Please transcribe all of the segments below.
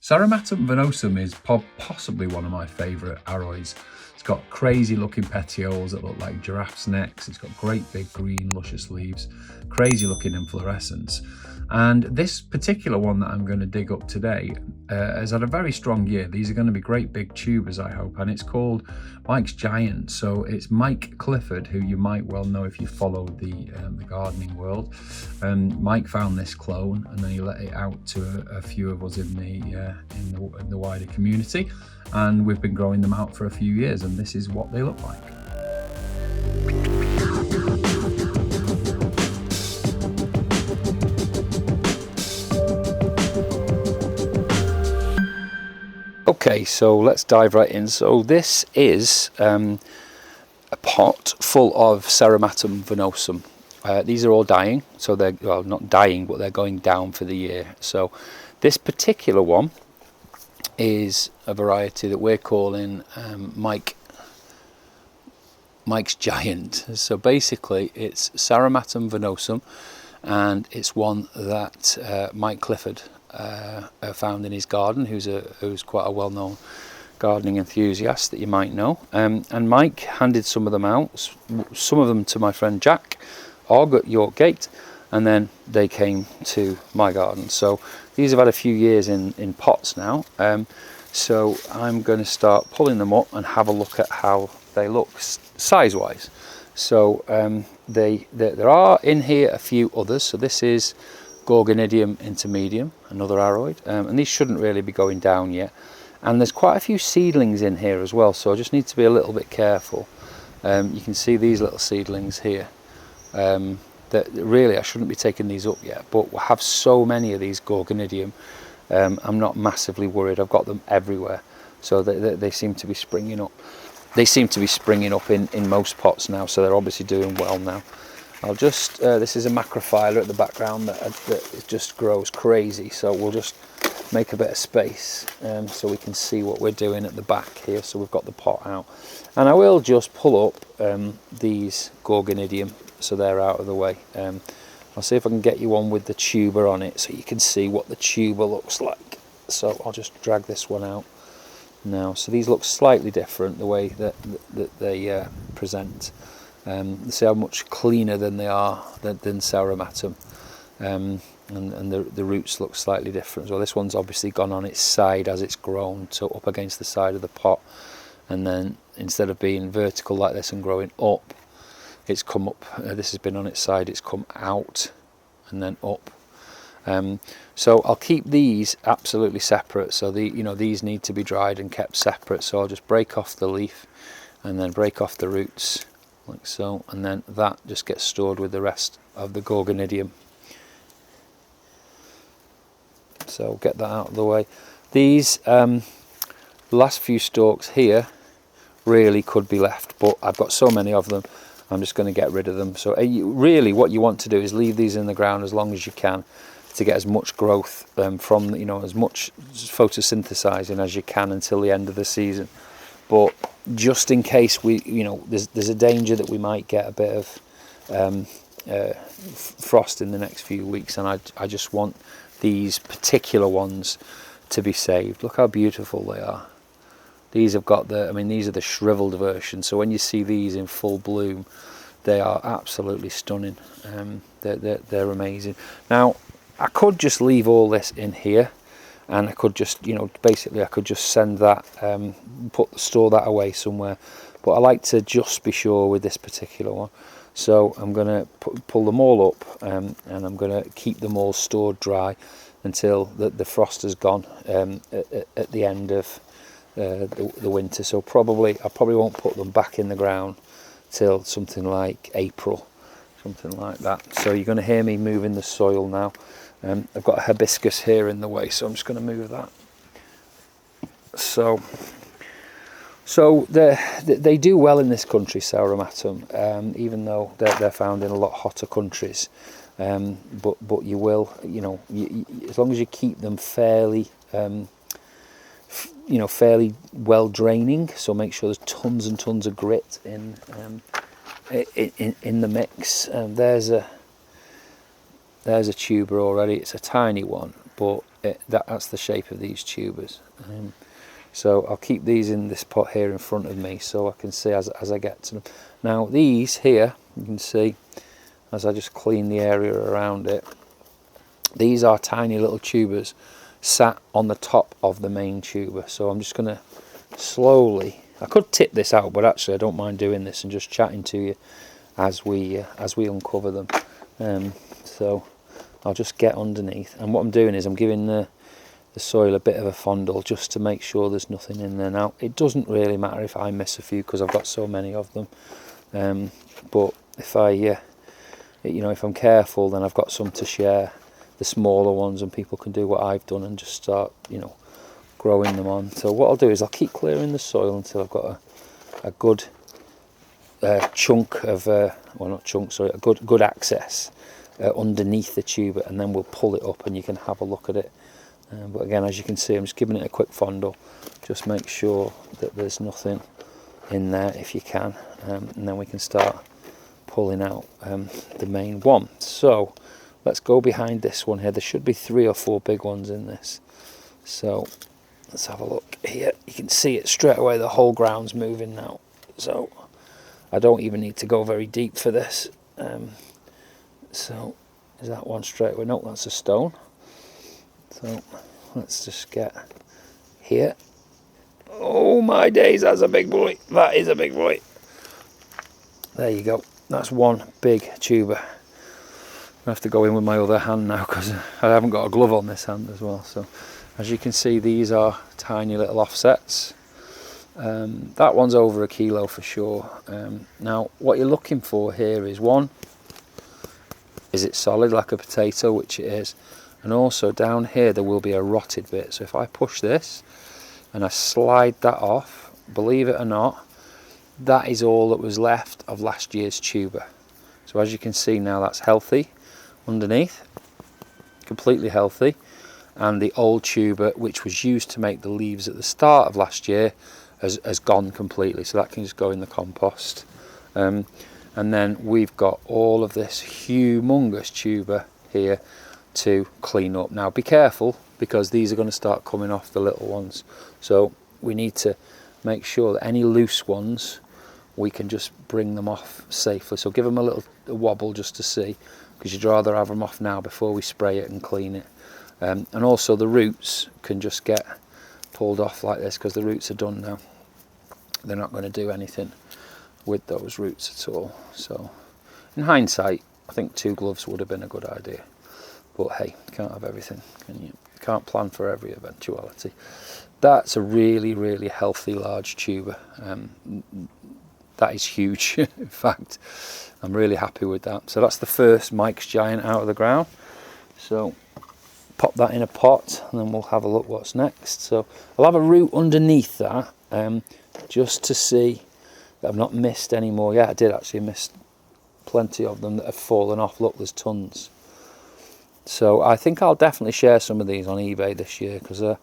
SAUROMATUM venosum is possibly one of my favourite aroids. It's got crazy looking petioles that look like giraffes' necks. It's got great big green luscious leaves, crazy looking inflorescence. And this particular one that I'm going to dig up today has had a very strong year. These are going to be great big tubers, I hope, and it's called Mike's Giant. So it's Mike Clifford, who you might well know if you follow the gardening world. Mike found this clone and then he let it out to a few of us in the wider community, and we've been growing them out for a few years, and this is what they look like. Okay, so let's dive right in. So this is a pot full of SAUROMATUM venosum. These are all dying, so they're, well, not dying, but they're going down for the year. So this particular one is a variety that we're calling Mike's Giant. So basically it's SAUROMATUM venosum, and it's one that Mike Clifford found in his garden, who's quite a well-known gardening enthusiast that you might know, and Mike handed some of them out, some of them to my friend Jack Og at York Gate, and then they came to my garden. So these have had a few years in pots now, so I'm going to start pulling them up and have a look at how they look size wise. So there are in here a few others. So this is Gorgonidium intermedium, another aroid, and these shouldn't really be going down yet, and there's quite a few seedlings in here as well, so I just need to be a little bit careful. You can see these little seedlings here, that really I shouldn't be taking these up yet, but we'll have so many of these Gorgonidium, I'm not massively worried. I've got them everywhere, so they seem to be springing up. They seem to be springing up in most pots now, so they're obviously doing well now. I'll just, this is a macrophylla at the background that just grows crazy, so we'll just make a bit of space so we can see what we're doing at the back here. So we've got the pot out, and I will just pull up these Gorgonidium so they're out of the way. I'll see if I can get you one with the tuber on it so you can see what the tuber looks like. So I'll just drag this one out now. So these look slightly different the way that they present. See how much cleaner than they are than SAUROMATUM, and the roots look slightly different as well. This one's obviously gone on its side as it's grown, so up against the side of the pot, and then instead of being vertical like this and growing up, it's come up. This has been on its side, it's come out and then up. So I'll keep these absolutely separate. So these need to be dried and kept separate. So I'll just break off the leaf and then break off the roots, like so, and then that just gets stored with the rest of the Gorgonidium. So get that out of the way. These last few stalks here really could be left, but I've got so many of them, I'm just going to get rid of them. So really what you want to do is leave these in the ground as long as you can to get as much growth from, as much photosynthesizing as you can until the end of the season. But just in case there's a danger that we might get a bit of frost in the next few weeks, and I just want these particular ones to be saved. Look how beautiful they are. These have got these are the shriveled version, so when you see these in full bloom, they are absolutely stunning. They're amazing. Now I could just leave all this in here, and I could just, basically I could just send that, store that away somewhere. But I like to just be sure with this particular one. So I'm going to pull them all up, and I'm going to keep them all stored dry until the frost has gone at the end of the winter. So I probably won't put them back in the ground till something like April, something like that. So you're going to hear me moving the soil now. I've got a hibiscus here in the way, so I'm just going to move that. So they do well in this country, SAUROMATUM, even though they're found in a lot hotter countries. But you will, as long as you keep them fairly, fairly well draining. So make sure there's tons and tons of grit in the mix. There's a tuber already. It's a tiny one, but that's the shape of these tubers. So I'll keep these in this pot here in front of me so I can see as I get to them. Now these here, you can see as I just clean the area around it, these are tiny little tubers sat on the top of the main tuber. So I'm just going to slowly, I could tip this out, but actually I don't mind doing this and just chatting to you as we uncover them. So I'll just get underneath, and what I'm doing is I'm giving the soil a bit of a fondle just to make sure there's nothing in there. Now it doesn't really matter if I miss a few because I've got so many of them, but if if I'm careful, then I've got some to share, the smaller ones, and people can do what I've done and just start growing them on. So what I'll do is I'll keep clearing the soil until I've got a good chunk of well, not chunk, sorry, a good access underneath the tuber, and then we'll pull it up and you can have a look at it. But again, as you can see, I'm just giving it a quick fondle, just make sure that there's nothing in there if you can, and then we can start pulling out the main one. So let's go behind this one here. There should be 3 or 4 big ones in this. So let's have a look here. You can see it straight away, the whole ground's moving now. So I don't even need to go very deep for this. So is that one straight away? No, that's a stone. So let's just get here. Oh my days, that's a big boy. That is a big boy. There you go. That's one big tuber. I have to go in with my other hand now because I haven't got a glove on this hand as well. So as you can see, these are tiny little offsets. That one's over 1 kilo for sure. Now what you're looking for here is, one, is it solid like a potato, which it is, and also down here there will be a rotted bit. So if I push this and I slide that off, believe it or not, that is all that was left of last year's tuber. So as you can see now, that's healthy underneath, completely healthy, and the old tuber, which was used to make the leaves at the start of last year, has gone completely. So that can just go in the compost. And then we've got all of this humongous tuber here to clean up. Now be careful, because these are going to start coming off the little ones, so we need to make sure that any loose ones we can just bring them off safely. So give them a little wobble just to see, because you'd rather have them off now before we spray it and clean it. And also the roots can just get pulled off like this, because the roots are done now. They're not going to do anything with those roots at all. So in hindsight, I think 2 gloves would have been a good idea. But hey, you can't have everything, can you? You can't plan for every eventuality. That's a really, really healthy large tuber. That is huge, in fact. I'm really happy with that. So that's the first Mike's Giant out of the ground. So pop that in a pot, and then we'll have a look what's next. So I'll have a root underneath that, just to see that I've not missed any more. Yeah, I did actually miss plenty of them that have fallen off. Look, there's tons. So I think I'll definitely share some of these on eBay this year, because I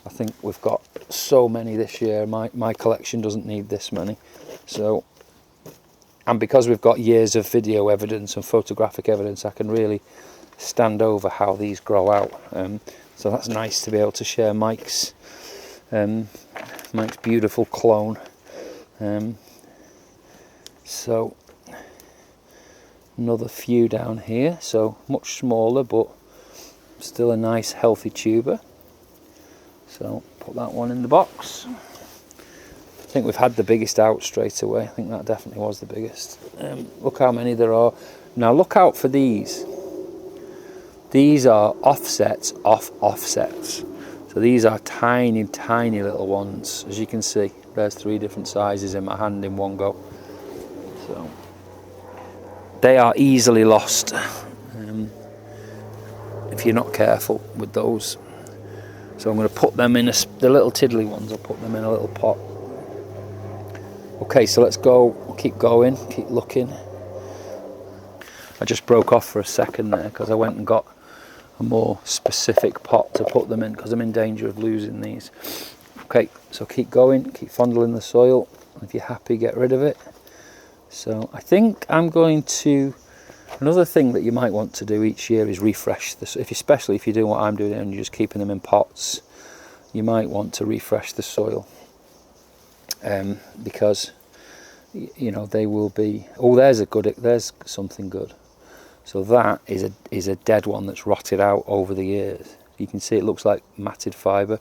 think we've got so many this year. My collection doesn't need this many. So, and because we've got years of video evidence and photographic evidence, I can really stand over how these grow out. So that's nice to be able to share Mike's beautiful clone. So another few down here, so much smaller but still a nice healthy tuber. So put that one in the box. I think we've had the biggest out straight away. I think that definitely was the biggest. Look how many there are. Now look out for these. These are offsets off offsets. So these are tiny, tiny little ones. As you can see, there's 3 different sizes in my hand in one go. So they are easily lost if you're not careful with those. So I'm going to put them in the little tiddly ones. I'll put them in a little pot. Okay, so let's go. We'll keep going, keep looking. I just broke off for a second there because I went and got a more specific pot to put them in, because I'm in danger of losing these. Okay, so keep going, keep fondling the soil. If you're happy, get rid of it. So I think I'm going to Another thing that you might want to do each year is refresh this. Especially if you're doing what I'm doing and you're just keeping them in pots, you might want to refresh the soil, because you know they will be. Oh, there's something good. So that is a dead one that's rotted out over the years. You can see it looks like matted fibre.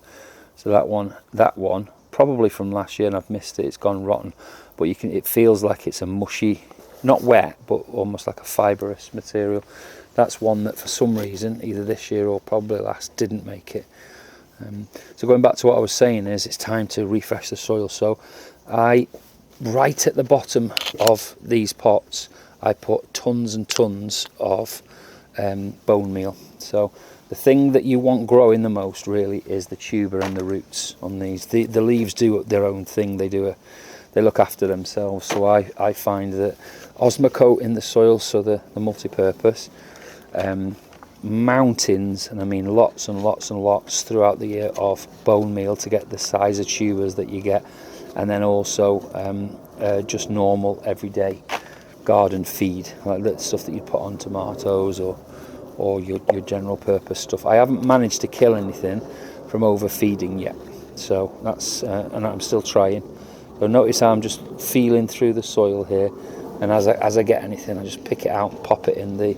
So that one, probably from last year, and I've missed it. It's gone rotten, but it feels like it's a mushy, not wet, but almost like a fibrous material. That's one that for some reason, either this year or probably last, didn't make it. So going back to what I was saying is it's time to refresh the soil. So right at the bottom of these pots, I put tons and tons of bone meal. So the thing that you want growing the most really is the tuber and the roots on these. The leaves do their own thing. They look after themselves. So I find that Osmocote in the soil, so the multi-purpose, mountains, and I mean lots and lots and lots throughout the year of bone meal to get the size of tubers that you get, and then also just normal everyday garden feed, like the stuff that you put on tomatoes or your general purpose stuff. I haven't managed to kill anything from overfeeding yet, so that's and I'm still trying. So notice how I'm just feeling through the soil here, and as I get anything, I just pick it out and pop it in the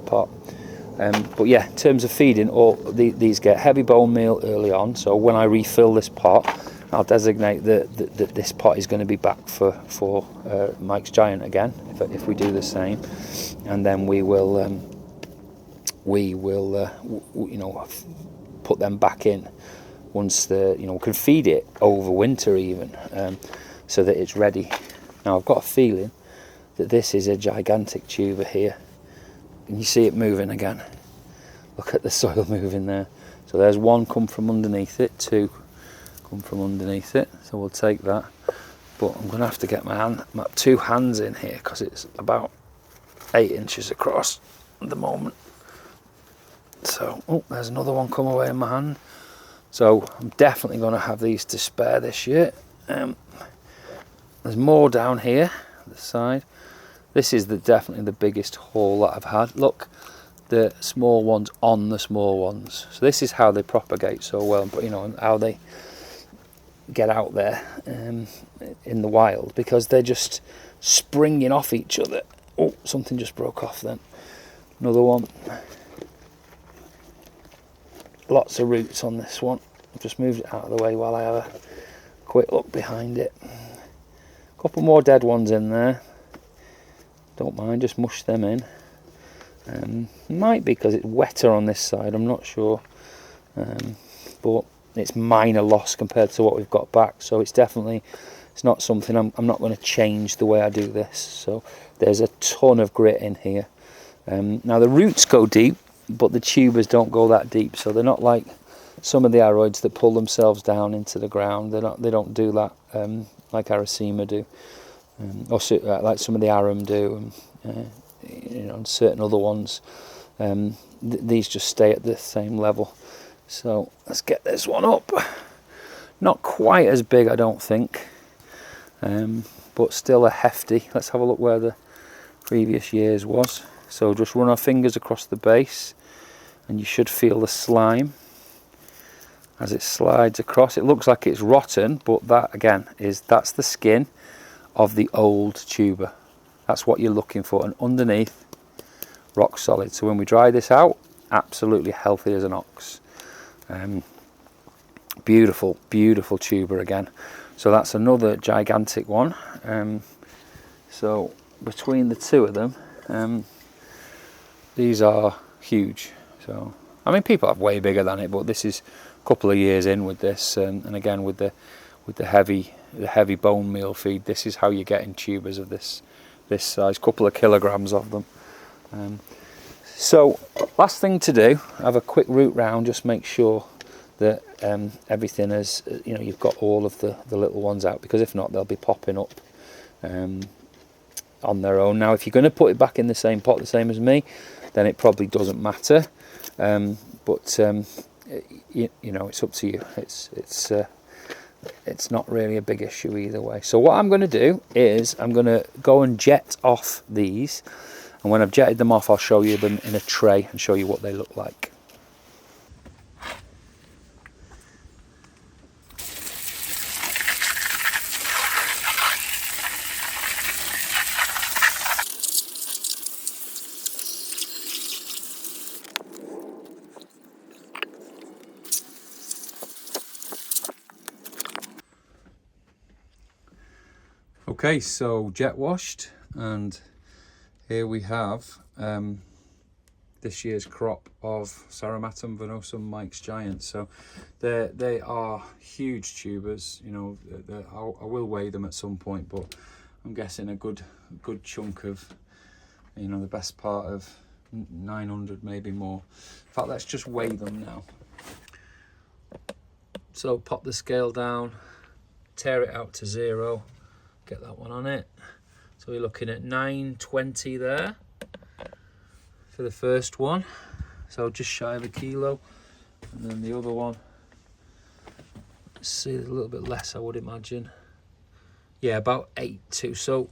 pot. But yeah, in terms of feeding, these get heavy bone meal early on. So when I refill this pot, I'll designate that this pot is going to be back for Mike's Giant again, if we do the same, and then we will you know, put them back in once we can feed it over winter even, so that it's ready. Now I've got a feeling that this is a gigantic tuber here. Can you see it moving again? Look at the soil moving there. So there's one come from underneath it, two come from underneath it, so we'll take that. But I'm going to have to get my two hands in here because it's about 8 inches across at the moment. So, oh, there's another one come away in my hand. So I'm definitely going to have these to spare this year. There's more down here, the side. This is definitely the biggest haul that I've had. Look, the small ones on the small ones. So this is how they propagate so well, but you know, and how they get out there in the wild, because they're just springing off each other. Oh, something just broke off then. Another one. Lots of roots on this one. I've just moved it out of the way while I have a quick look behind it. A couple more dead ones in there. Don't mind, just mush them in. Might be because it's wetter on this side, I'm not sure. But it's minor loss compared to what we've got back. So it's not something I'm not going to change the way I do this. So there's a ton of grit in here. Now the roots go deep, but the tubers don't go that deep, so they're not like some of the aroids that pull themselves down into the ground. They don't do that like Aracema do, or like some of the arum do, you know, and certain other ones. These just stay at the same level. So let's get this one up. Not quite as big, I don't think, but still a hefty. Let's have a look where the previous year's was. So just run our fingers across the base and you should feel the slime as it slides across. It looks like it's rotten, but that again that's the skin of the old tuber. That's what you're looking for, and underneath, rock solid. So when we dry this out, absolutely healthy as an ox. Beautiful, beautiful tuber again. So that's another gigantic one. So between the two of them, these are huge. So I mean, people have way bigger than it, but this is a couple of years in with this, and again with the heavy bone meal feed. This is how you're getting tubers of this size, couple of kilograms of them. So last thing to do, have a quick root round, just make sure that everything is, you know, you've got all of the little ones out, because if not, they'll be popping up on their own. Now if you're going to put it back in the same pot, the same as me, then it probably doesn't matter, but you know, it's up to you. It's it's not really a big issue either way. So what I'm going to do is I'm going to go and jet off these, and when I've jetted them off I'll show you them in a tray and show you what they look like. Okay, so jet washed, and here we have this year's crop of SAUROMATUM Mikes Giant. So they are huge tubers. You know, I will weigh them at some point, but I'm guessing a good chunk of, you know, the best part of 900, maybe more. In fact, let's just weigh them now. So pop the scale down, tear it out to 0. Get that one on it. So we're looking at 920 there for the first one, so just shy of a kilo. And then the other one, let's see, a little bit less I would imagine. Yeah, about 8.2, so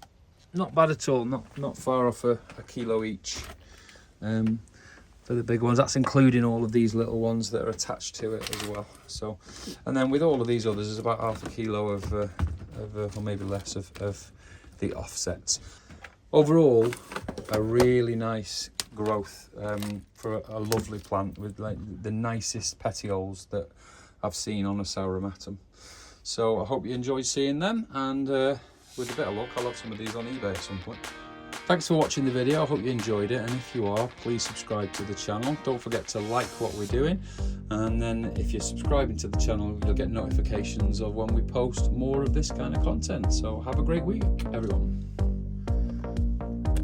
not bad at all, not far off a kilo each for the big ones. That's including all of these little ones that are attached to it as well. So, and then with all of these others, there's about half a kilo of or maybe less of the offsets. Overall, a really nice growth for a lovely plant with like the nicest petioles that I've seen on a SAUROMATUM. So I hope you enjoyed seeing them, and with a bit of luck I'll have some of these on eBay at some point. Thanks for watching the video. I hope you enjoyed it, and if you are, please subscribe to the channel. Don't forget to like what we're doing, and then if you're subscribing to the channel you'll get notifications of when we post more of this kind of content. So have a great week, everyone.